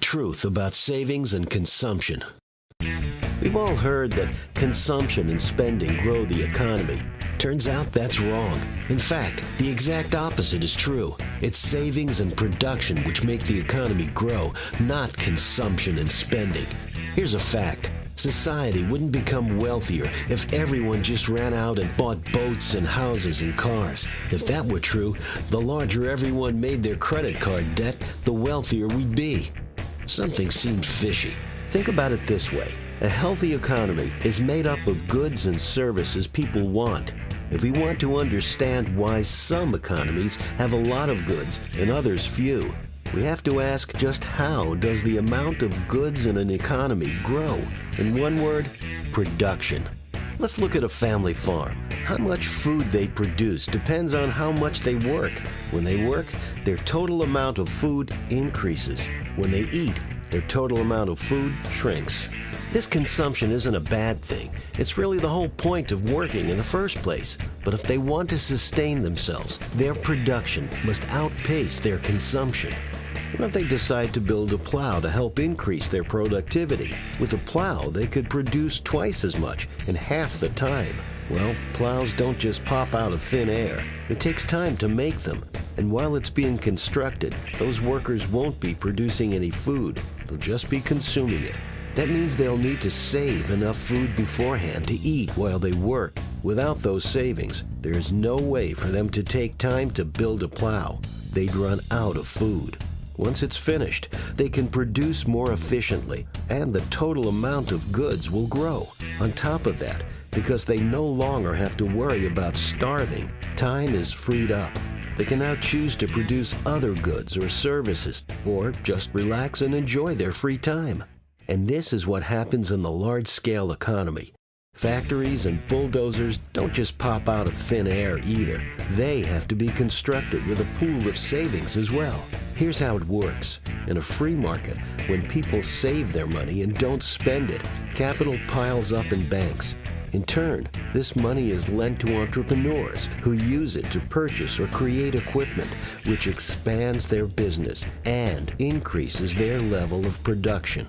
truth about savings and consumption. We've all heard that consumption and spending grow the economy. Turns out that's wrong. In fact, the exact opposite is true. It's savings and production which make the economy grow, not consumption and spending. Here's a fact. Society wouldn't become wealthier if everyone just ran out and bought boats and houses and cars. If that were true, the larger everyone made their credit card debt, the wealthier we'd be. Something seems fishy. Think about it this way. A healthy economy is made up of goods and services people want. If we want to understand why some economies have a lot of goods and others few, we have to ask just how does the amount of goods in an economy grow? In one word, production. Let's look at a family farm. How much food they produce depends on how much they work. When they work, their total amount of food increases. When they eat, their total amount of food shrinks. This consumption isn't a bad thing. It's really the whole point of working in the first place. But if they want to sustain themselves, their production must outpace their consumption. What if they decide to build a plow to help increase their productivity? With a plow, they could produce twice as much in half the time. Well, plows don't just pop out of thin air. It takes time to make them. And while it's being constructed, those workers won't be producing any food. They'll just be consuming it. That means they'll need to save enough food beforehand to eat while they work. Without those savings, there's no way for them to take time to build a plow. They'd run out of food. Once it's finished, they can produce more efficiently, and the total amount of goods will grow. On top of that, because they no longer have to worry about starving, time is freed up. They can now choose to produce other goods or services, or just relax and enjoy their free time. And this is what happens in the large-scale economy. Factories and bulldozers don't just pop out of thin air either. They have to be constructed with a pool of savings as well. Here's how it works. In a free market, when people save their money and don't spend it, capital piles up in banks. In turn, this money is lent to entrepreneurs who use it to purchase or create equipment, which expands their business and increases their level of production.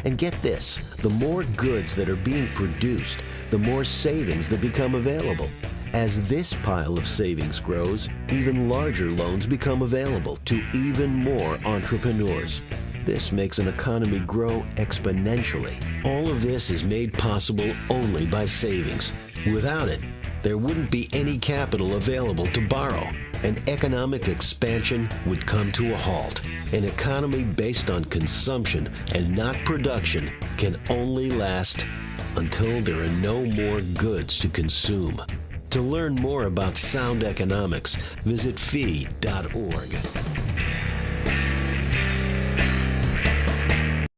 And get this, the more goods that are being produced, the more savings that become available. As this pile of savings grows, even larger loans become available to even more entrepreneurs. This makes an economy grow exponentially. All of this is made possible only by savings. Without it, there wouldn't be any capital available to borrow, and economic expansion would come to a halt. An economy based on consumption and not production can only last until there are no more goods to consume. To learn more about sound economics, visit fee.org.